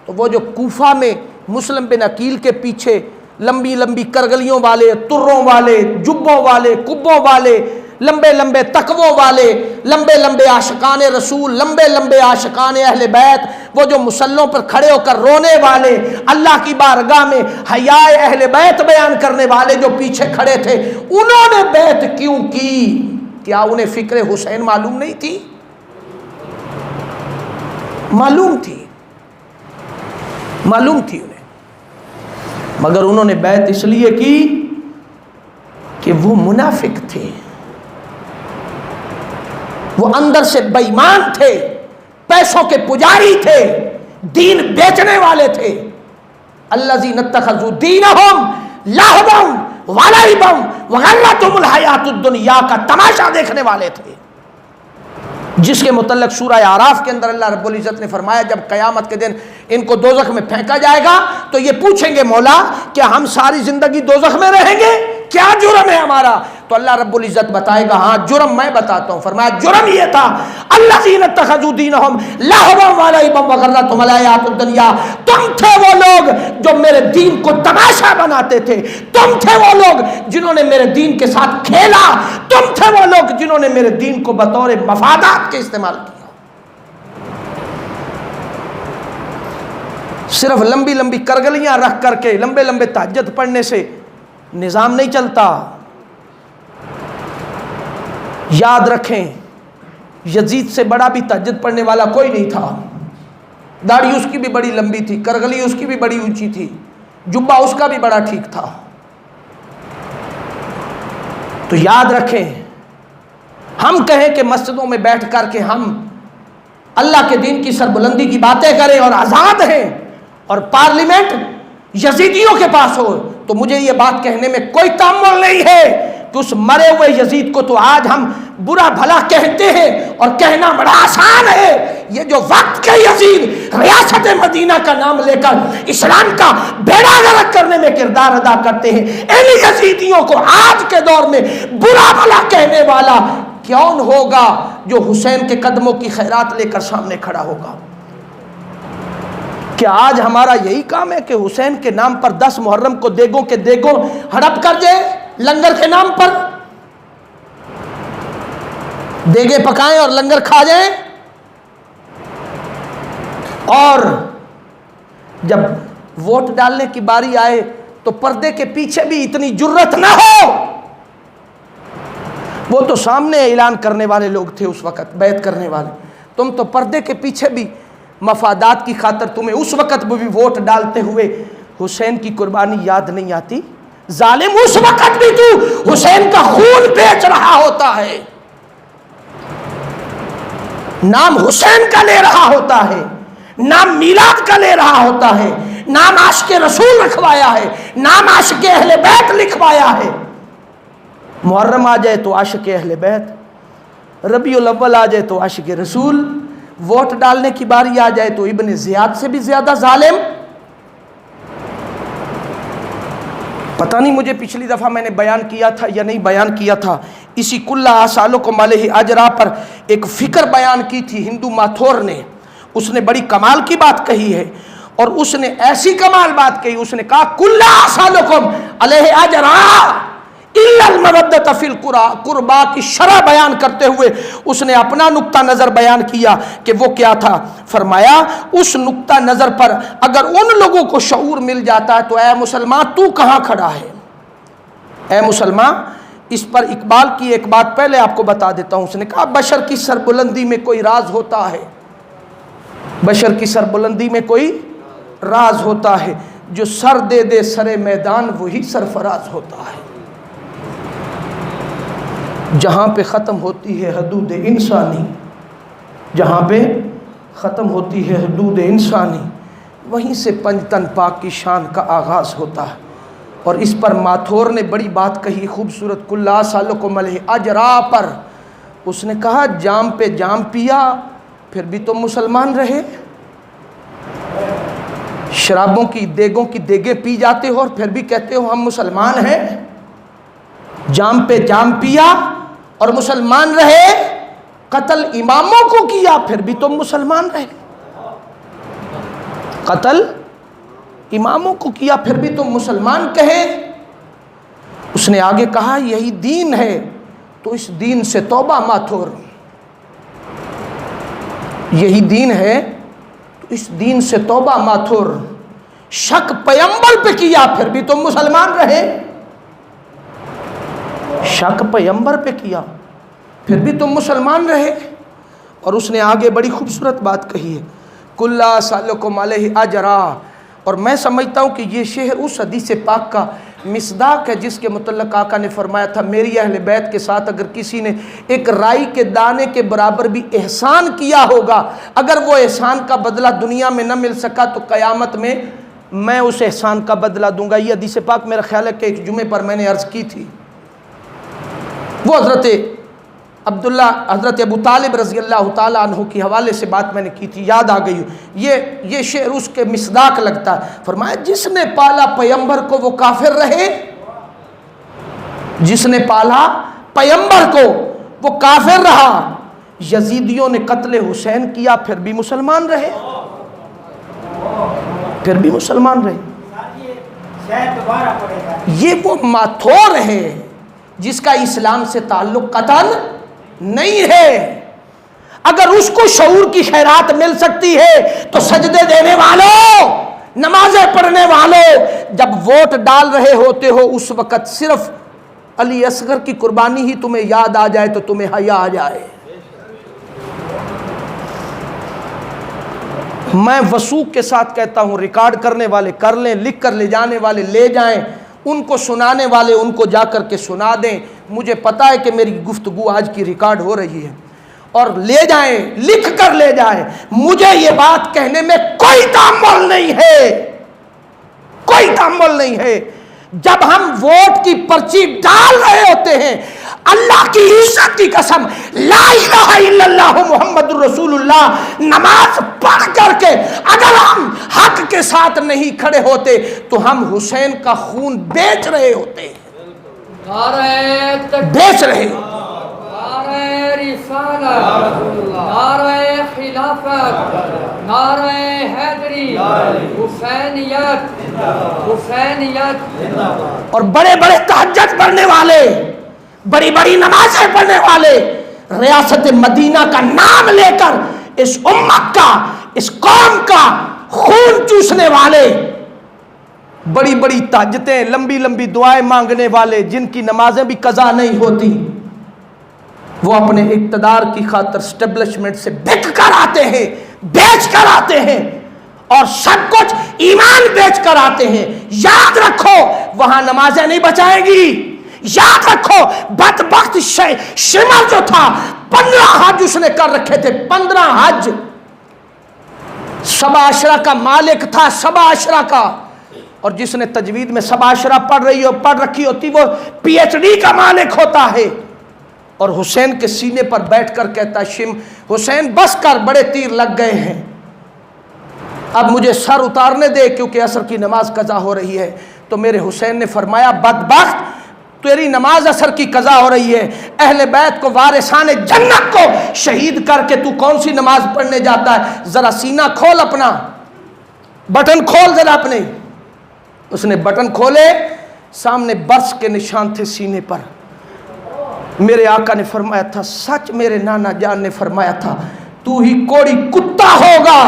تو وہ جو کوفہ میں مسلم بن عقیل کے پیچھے لمبی لمبی کرگلیوں والے، تروں والے، جبوں والے، کبوں والے، لمبے لمبے تقووں والے، لمبے لمبے عاشقان رسول، لمبے لمبے عاشقان اہل بیت، وہ جو مسلوں پر کھڑے ہو کر رونے والے، اللہ کی بارگاہ میں حیاء اہل بیت بیان کرنے والے جو پیچھے کھڑے تھے، انہوں نے بیعت کیوں کی؟ کیا انہیں فکر حسین معلوم نہیں تھی؟ معلوم تھی، معلوم تھی انہیں، مگر انہوں نے بیعت اس لیے کی کہ وہ منافق تھے، وہ اندر سے بے ایمان تھے، پیسوں کے پجاری تھے، دین بیچنے والے تھے۔ الذین اتخذوا دینہم لہوا ولعبا وغرتہم الحیاۃ الدنیا کا تماشا دیکھنے والے تھے، جس کے متعلق سورہ اعراف کے اندر اللہ رب العزت نے فرمایا جب قیامت کے دن ان کو دوزخ میں پھینکا جائے گا تو یہ پوچھیں گے مولا کیا ہم ساری زندگی دوزخ میں رہیں گے؟ کیا جرم ہے ہمارا؟ تو اللہ رب العزت بتائے گا ہاں جرم میں بتاتا ہوں۔ فرمایا جرم یہ تھا الذین اتخذوا دینہم لہوا ولعبا وغرتہم الحیاۃ الدنیا، تم تھے وہ لوگ جو میرے دین کو تماشا بناتے تھے، تم تھے وہ لوگ جنہوں نے میرے دین کے ساتھ کھیلا، تم تھے وہ لوگ جنہوں نے میرے دین کو بطور مفادات کے استعمال کیا۔ صرف لمبی لمبی کرگلیاں رکھ کر کے لمبے لمبے تہجد پڑھنے سے نظام نہیں چلتا۔ یاد رکھیں یزید سے بڑا بھی تہجد پڑھنے والا کوئی نہیں تھا، داڑھی اس کی بھی بڑی لمبی تھی، کرگلی اس کی بھی بڑی اونچی تھی، جبہ اس کا بھی بڑا ٹھیک تھا۔ تو یاد رکھیں ہم کہیں کہ مسجدوں میں بیٹھ کر کے ہم اللہ کے دین کی سربلندی کی باتیں کریں اور آزاد ہیں، اور پارلیمنٹ یزیدیوں کے پاس ہو، تو مجھے یہ بات کہنے میں کوئی تأمل نہیں ہے کہ اس مرے ہوئے یزید کو تو آج ہم برا بھلا کہتے ہیں اور کہنا بڑا آسان ہے۔ یہ جو وقت کے یزید ریاست مدینہ کا نام لے کر اسلام کا بیڑا غرق کرنے میں کردار ادا کرتے ہیں، ان یزیدیوں کو آج کے دور میں برا بھلا کہنے والا کون ہوگا جو حسین کے قدموں کی خیرات لے کر سامنے کھڑا ہوگا؟ کہ آج ہمارا یہی کام ہے کہ حسین کے نام پر 10 محرم کو دیگوں کے دیگوں ہڑپ کر جائے، لنگر کے نام پر دیگیں پکائیں اور لنگر کھا جائیں، اور جب ووٹ ڈالنے کی باری آئے تو پردے کے پیچھے بھی اتنی جرت نہ ہو۔ وہ تو سامنے اعلان کرنے والے لوگ تھے اس وقت، بیعت کرنے والے، تم تو پردے کے پیچھے بھی مفادات کی خاطر تمہیں اس وقت بھی ووٹ ڈالتے ہوئے حسین کی قربانی یاد نہیں آتی؟ ظالم اس وقت بھی تو حسین کا خون بیچ رہا ہوتا ہے، نام حسین کا لے رہا ہوتا ہے، نام میلاد کا لے رہا ہوتا ہے، نام عاشق رسول لکھوایا ہے، نام عاشق اہل بیت لکھوایا ہے۔ محرم آ جائے تو عاشق اہل بیت، ربیع الاول آ جائے تو عاشق رسول، ووٹ ڈالنے کی باری آ جائے تو ابن زیاد سے بھی زیادہ ظالم۔ پتہ نہیں مجھے پچھلی دفعہ میں نے بیان کیا تھا یا نہیں بیان کیا تھا، اسی کلّا سالکم علیہ اجرا پر ایک فکر بیان کی تھی ہندو ماتھور نے، اس نے بڑی کمال کی بات کہی ہے، اور اس نے ایسی کمال بات کہی، اس نے کہا کلّا سالکم علیہ اجرا الا المودۃ فی القربى کی شرح بیان کرتے ہوئے اس نے اپنا نقطہ نظر بیان کیا کہ وہ کیا تھا۔ فرمایا اس نقطہ نظر پر اگر ان لوگوں کو شعور مل جاتا ہے تو اے مسلمان تو کہاں کھڑا ہے؟ اے مسلمان، اس پر اقبال کی ایک بات پہلے آپ کو بتا دیتا ہوں، اس نے کہا بشر کی سربلندی میں کوئی راز ہوتا ہے، بشر کی سربلندی میں کوئی راز ہوتا ہے، جو سر دے دے سر میدان وہی سرفراز ہوتا ہے۔ جہاں پہ ختم ہوتی ہے حدود انسانی، جہاں پہ ختم ہوتی ہے حدود انسانی، وہیں سے پنجتن پاک کی شان کا آغاز ہوتا ہے۔ اور اس پر ماتھور نے بڑی بات کہی خوبصورت، کلا سالکم علیہ اجرا پر۔ اس نے کہا جام پہ جام پیا پھر بھی تم مسلمان رہے، شرابوں کی دیگوں کی دیگیں پی جاتے ہو اور پھر بھی کہتے ہو ہم مسلمان ہیں۔ جام پہ جام پیا اور مسلمان رہے، قتل اماموں کو کیا پھر بھی تم مسلمان رہے، قتل اماموں کو کیا پھر بھی تم مسلمان کہے۔ اس نے آگے کہا یہی دین ہے تو اس دین سے توبہ ماتھور، یہی دین ہے تو اس دین سے توبہ ماتھور، شک پیغمبر پہ کیا پھر بھی تم مسلمان رہے، شک پیغمبر پہ کیا پھر بھی تم مسلمان رہے۔ اور اس نے آگے بڑی خوبصورت بات کہی ہے، کلا سالکم علیہ اجرا۔ اور میں سمجھتا ہوں کہ یہ شعر اس حدیث پاک کا مصداق ہے جس کے متعلق آقا نے فرمایا تھا میری اہل بیت کے ساتھ اگر کسی نے ایک رائی کے دانے کے برابر بھی احسان کیا ہوگا، اگر وہ احسان کا بدلہ دنیا میں نہ مل سکا تو قیامت میں اس احسان کا بدلہ دوں گا۔ یہ حدیث پاک میرا خیال ہے کہ ایک جمعے پر میں نے عرض کی تھی، وہ حضرت عبداللہ حضرت ابو طالب رضی اللہ تعالیٰ عنہ کی حوالے سے بات میں نے کی تھی، یاد آ گئی۔ یہ شعر اس کے مصداق لگتا ہے۔ فرمایا جس نے پالا پیغمبر کو وہ کافر رہے، جس نے پالا پیغمبر کو وہ کافر رہا، یزیدیوں نے قتل حسین کیا پھر بھی مسلمان رہے، پھر بھی مسلمان رہے۔ یہ وہ ماتھور ہے جس کا اسلام سے تعلق قطعاً نہیں ہے۔ اگر اس کو شعور کی خیرات مل سکتی ہے تو سجدے دینے والوں، نمازیں پڑھنے والوں، جب ووٹ ڈال رہے ہوتے ہو اس وقت صرف علی اصغر کی قربانی ہی تمہیں یاد آ جائے تو تمہیں حیا آ جائے۔ میں وثوق کے ساتھ کہتا ہوں ریکارڈ کرنے والے کر لیں، لکھ کر لے جانے والے لے جائیں، ان کو سنانے والے ان کو جا کر کے سنا دیں۔ مجھے پتا ہے کہ میری گفتگو آج کی ریکارڈ ہو رہی ہے، اور لے جائیں، لکھ کر لے جائیں۔ مجھے یہ بات کہنے میں کوئی تامل نہیں ہے، کوئی تامل نہیں ہے۔ جب ہم ووٹ کی پرچی ڈال رہے ہوتے ہیں، اللہ کی عزت کی قسم، لا الہ الا اللہ محمد رسول اللہ نماز پڑھ کر کے اگر ہم حق کے ساتھ نہیں کھڑے ہوتے تو ہم حسین کا خون بیچ رہے ہوتے، بیچ رہے ہوتے۔ نعرہ رسالت، نعرہ خلافت، نعرہ حیدری، حسینیت، حسینیت۔ اور بڑے بڑے تہجد پڑھنے والے، بڑی بڑی نمازیں پڑھنے والے، ریاست مدینہ کا نام لے کر اس امت کا، اس قوم کا خون چوسنے والے، بڑی بڑی تہجدیں، لمبی لمبی دعائیں مانگنے والے جن کی نمازیں بھی قضا نہیں ہوتی، وہ اپنے اقتدار کی خاطر اسٹیبلشمنٹ سے بک کر آتے ہیں، بیچ کر آتے ہیں، اور سب کچھ ایمان بیچ کر آتے ہیں۔ یاد رکھو وہاں نمازیں نہیں بچائیں گی، یاد رکھو بدبخت شمر جو تھا 15 حج اس نے کر رکھے تھے، 15 حج، سبع عشرہ کا مالک تھا، سبع عشرہ کا، اور جس نے تجوید میں سبع عشرہ پڑھ رکھی ہوتی وہ پی ایچ ڈی کا مالک ہوتا ہے۔ اور حسین کے سینے پر بیٹھ کر کہتا حسین بس کر، بڑے تیر لگ گئے ہیں، اب مجھے سر اتارنے دے کیونکہ عصر کی نماز قضا ہو رہی ہے۔ تو میرے حسین نے فرمایا بدبخت تیری نماز عصر کی قضا ہو رہی ہے، اہل بیت کو وارثان جنت کو شہید کر کے تو کون سی نماز پڑھنے جاتا ہے؟ ذرا سینہ کھول، اپنا بٹن کھول ذرا اپنے۔ اس نے بٹن کھولے، سامنے برس کے نشان تھے سینے پر۔ میرے آقا نے فرمایا تھا سچ، میرے نانا جان نے فرمایا تھا تو ہی کوڑی کتا ہوگا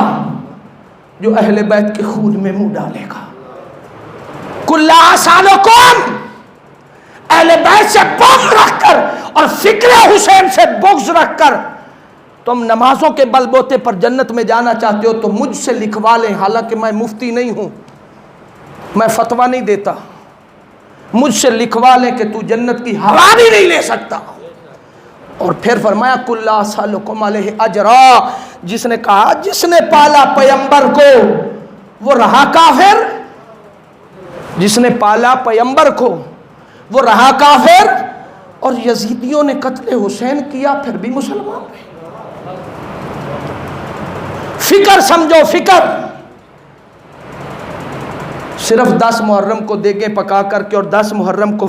جو اہل بیت کے خون میں منہ ڈالے گا۔ کلا سالکم، اہل بیت سے بغض رکھ کر اور فکر حسین سے بغض رکھ کر تم نمازوں کے بل بوتے پر جنت میں جانا چاہتے ہو تو مجھ سے لکھوا لیں، حالانکہ میں مفتی نہیں ہوں، میں فتویٰ نہیں دیتا، مجھ سے لکھوا لیں کہ تو جنت کی ہوا بھی نہیں لے سکتا، اور پھر فرمایا کُلَّ أَسْأَلُكُمْ عَلَيْهِ أَجْرًا، جس نے کہا جس نے پالا پیغمبر کو وہ رہا کافر، جس نے پالا پیغمبر کو وہ رہا کافر، اور یزیدیوں نے قتل حسین کیا پھر بھی مسلمان رہے۔ فکر سمجھو، فکر صرف 10 محرم کو دیگیں پکا کر کے اور 10 محرم کو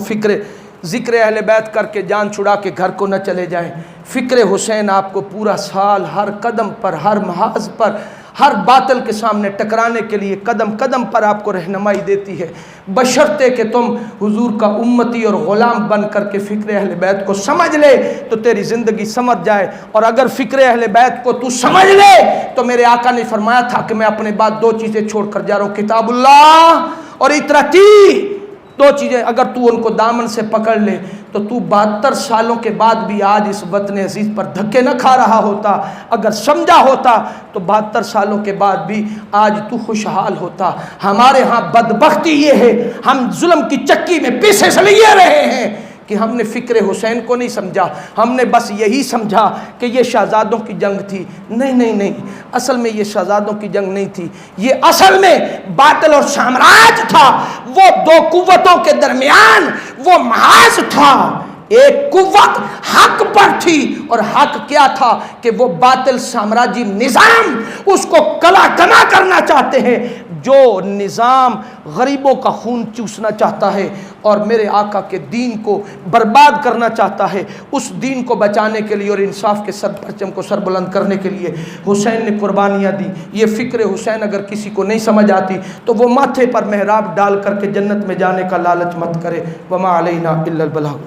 ذکر اہل بیت کر کے جان چھڑا کے گھر کو نہ چلے جائیں۔ فکر حسین آپ کو پورا سال ہر قدم پر، ہر محاذ پر، ہر باطل کے سامنے ٹکرانے کے لیے قدم قدم پر آپ کو رہنمائی دیتی ہے، بشرطے کہ تم حضور کا امتی اور غلام بن کر کے فکر اہل بیت کو سمجھ لے تو تیری زندگی سمجھ جائے۔ اور اگر فکر اہل بیت کو تو سمجھ لے تو میرے آقا نے فرمایا تھا کہ میں اپنے بعد 2 چیزیں چھوڑ کر جا رہا ہوں، کتاب اللہ اور اطرتی، 2 چیزیں اگر تو ان کو دامن سے پکڑ لے تو 72 سالوں کے بعد بھی آج اس وطن عزیز پر دھکے نہ کھا رہا ہوتا۔ اگر سمجھا ہوتا تو 72 سالوں کے بعد بھی آج تو خوشحال ہوتا۔ ہمارے ہاں بدبختی یہ ہے، ہم ظلم کی چکی میں پیسے سے لیے رہے ہیں کہ ہم نے فکر حسین کو نہیں سمجھا، ہم نے بس یہی سمجھا کہ یہ شہزادوں کی جنگ تھی۔ نہیں نہیں نہیں، اصل میں یہ شہزادوں کی جنگ نہیں تھی، یہ اصل میں باطل اور سامراج تھا، وہ 2 قوتوں کے درمیان وہ محاذ تھا۔ ایک قوت حق پر تھی، اور حق کیا تھا کہ وہ باطل سامراجی نظام اس کو کلا کنا کرنا چاہتے ہیں، جو نظام غریبوں کا خون چوسنا چاہتا ہے اور میرے آقا کے دین کو برباد کرنا چاہتا ہے۔ اس دین کو بچانے کے لیے اور انصاف کے سر پرچم کو سر بلند کرنے کے لیے حسین نے قربانیاں دی۔ یہ فکر حسین اگر کسی کو نہیں سمجھ آتی تو وہ ماتھے پر محراب ڈال کر کے جنت میں جانے کا لالچ مت کرے۔ وما علینا الا البلاغ۔